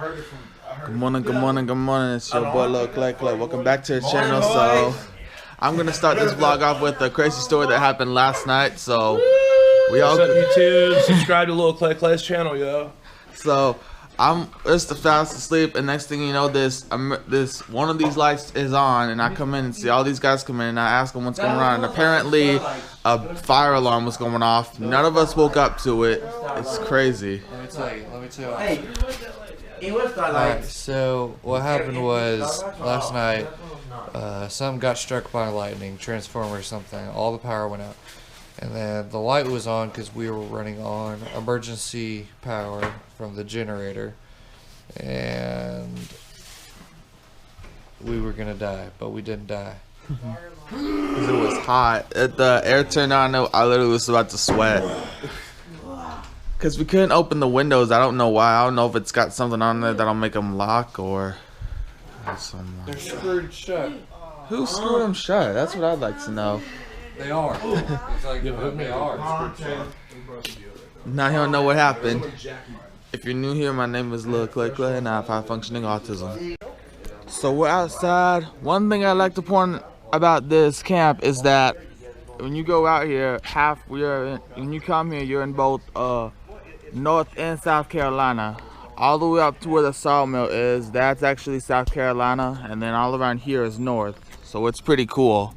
Good morning, good morning, good morning. It's your boy Lil Clay Clay. Welcome back to the channel. So I'm gonna start this vlog off with a crazy story that happened last night. So we all what's up, YouTube? Subscribe to Lil Clay Clay's channel, yo. So I'm just fast asleep, and next thing you know, this one of these lights is on, and I come in and see all these guys come in, and I ask them what's going on, and apparently a fire alarm was going off. None of us woke up to it. It's crazy. Let me tell you. Alright, so what happened was last night, something got struck by lightning, transformer or something. All the power went out, and then the light was on because we were running on emergency power from the generator, and we were gonna die, but we didn't die. Because it was hot. The air turned on, I literally was about to sweat. Because we couldn't open the windows. I don't know why. I don't know if it's got something on there that'll make them lock or something. They're screwed shut. Who screwed them shut? That's what I'd like to know. They are. It's like, they are. Now you don't know what happened. If you're new here, my name is Lil Clay Clay, and I have high-functioning autism. So we're outside. One thing I like to point about this camp is that when you go out here, when you come here, you're in both North and South Carolina. All the way up to where the sawmill is, that's actually South Carolina, and then all around here is North. So it's pretty cool.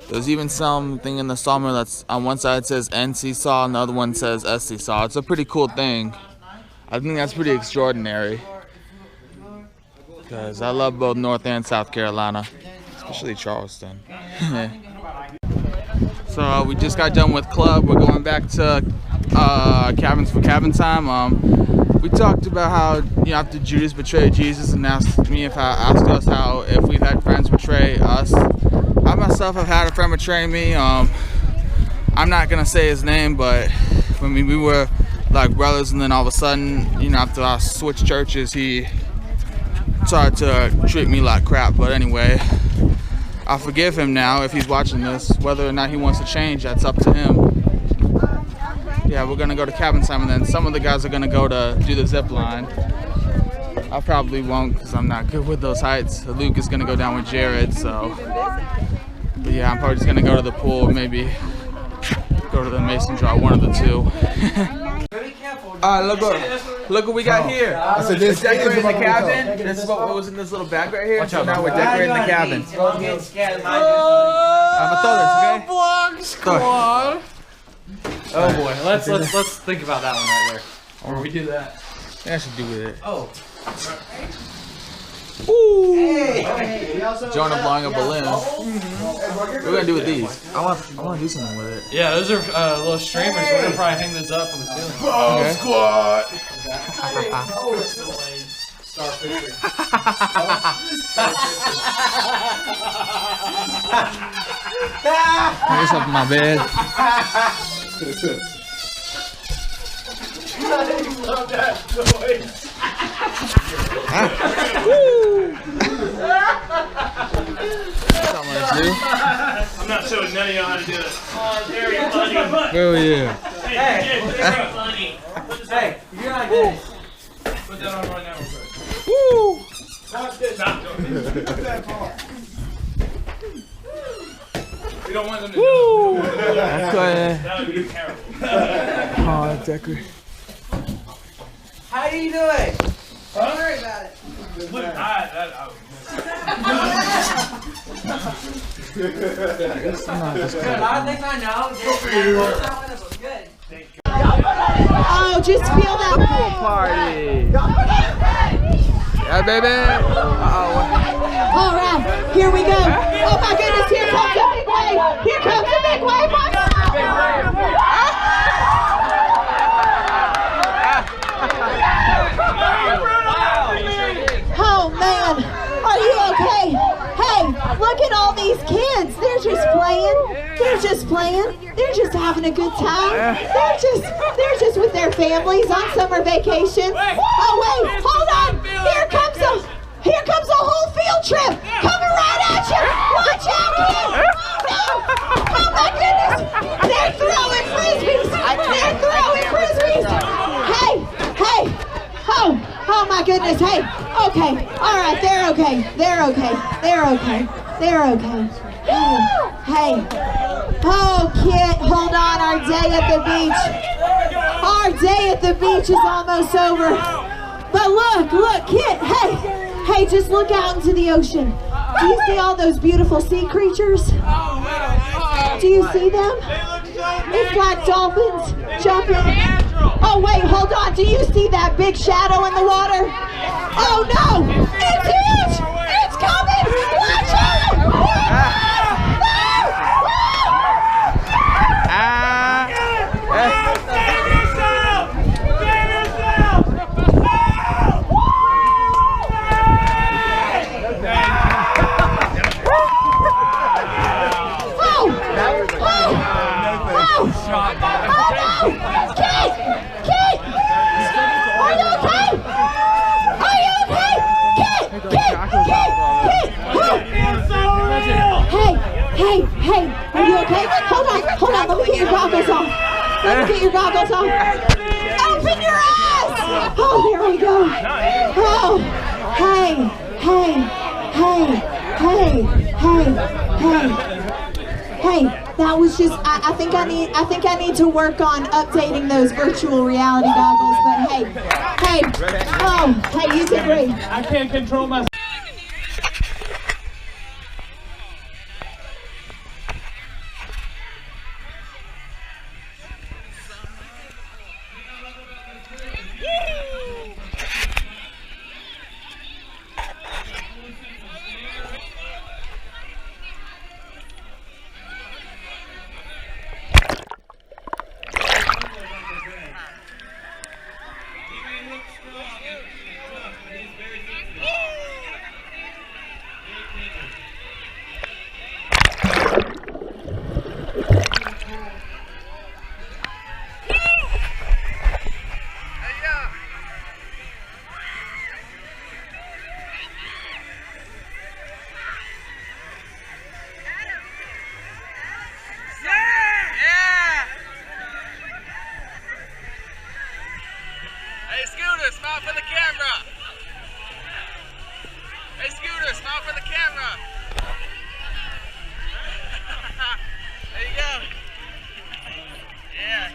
There's even something in the sawmill that's on one side says NC saw, and the other one says SC saw. It's a pretty cool thing. I think that's pretty extraordinary, because I love both North and South Carolina, especially Charleston. So we just got done with club. We're going back to cabins for cabin time. We talked about how after Judas betrayed Jesus, and asked us how if we've had friends betray us. I myself have had a friend betray me. I'm not gonna say his name, but I mean, we were like brothers, and then all of a sudden, after I switched churches, he started to treat me like crap. But anyway, I forgive him now. If he's watching this, whether or not he wants to change, that's up to him. Yeah, we're gonna go to cabin time, and then some of the guys are gonna go to do the zip line. I probably won't, because I'm not good with those heights. Luke is gonna go down with Jared, so. But yeah, I'm probably just gonna go to the pool, maybe go to the mason jar, one of the two. Alright, look what we got here. We're decorating the cabin. This is what was in this little bag right here. So now we're decorating the cabin. I'm gonna throw this, okay? Vlog squad. Oh boy, let's think about that one right there. Or we do that. I think I should do with it. Oh. Ooh. Hey. Jonah blowing a balloon. We're gonna do with these. I want to do something with it. Yeah, those are little streamers. We're gonna probably hang those up on the ceiling. Okay. Squad. Here's up in my bed. I love that noise. I'm not showing none of y'all how to do it. Oh, very funny. Oh yeah. Hey, very funny. Hey, you're not good. Put that on right now real quick. Woo! Not this. Not that far. We don't want them to know. That would be terrible. Oh, Decker. How do you do it? Don't worry about it. Look, I think I know. Good. Oh, just feel that Pool party. Yeah, baby. All right, here we go. Oh my goodness, here comes the big wave. Here comes the big wave. Oh man, are you okay? Hey, look at all these kids. They're just playing. They're just playing. They're just having a good time. They're just with their families on summer vacation. Oh wait, hold on. Here comes a whole field trip coming right at you. Watch out, kids. No. Oh my goodness. They're throwing frisbees. They're throwing frisbees. Hey. Oh Oh my goodness. Hey, okay. All right, they're okay. They're okay. They're okay. They're okay. Hey. Oh, Kit, hold on. Our day at the beach. Our day at the beach is almost over. But look, Kit, hey, just look out into the ocean. Do you see all those beautiful sea creatures? Do you see them? It's like dolphins jumping. Oh, wait, hold on. Do you see that big shadow in the water? Oh, no! It's huge! It's coming! Watch out! Hey, are you okay? Hold on, let me get your goggles off. Open your eyes! Oh, there we go. Oh, hey, that was just, I think I need to work on updating those virtual reality goggles, but hey, you did great. I can't control myself. Smile for the camera. Hey, Scooter, smile for the camera. There you go. Yeah.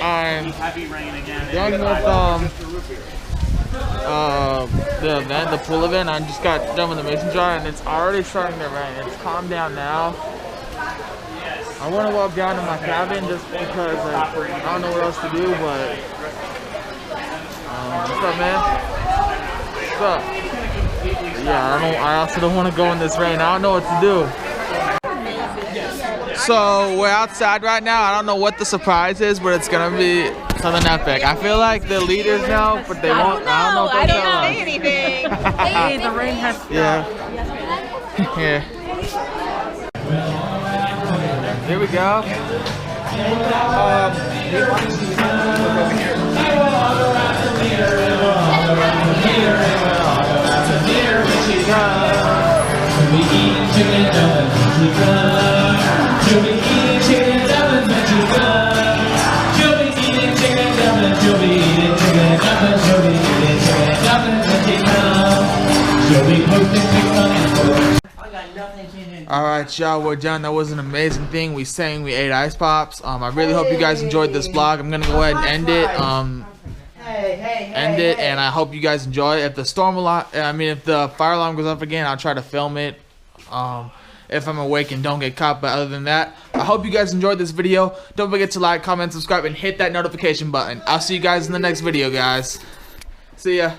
I'm done with the event, the pool event. I just got done with the mason jar, and it's already starting to rain. It's calmed down now. I want to walk down to my cabin just because I don't know what else to do, but what's up, man? What's up? Yeah, I also don't want to go in this rain. I don't know what to do. So we're outside right now. I don't know what the surprise is, but it's gonna be something epic. I feel like the leaders know, but they won't. I don't know if they'll tell us. anything. Hey, the rain has stopped. Yeah. Here. Here we go. Alright, y'all, we're done. That was an amazing thing. We sang, we ate ice pops. I really hope you guys enjoyed this vlog. I'm gonna go ahead and end it. And I hope you guys enjoy it. If the if the fire alarm goes off again, I'll try to film it. If I'm awake and don't get caught. But other than that, I hope you guys enjoyed this video. Don't forget to like, comment, subscribe, and hit that notification button. I'll see you guys in the next video, guys. See ya.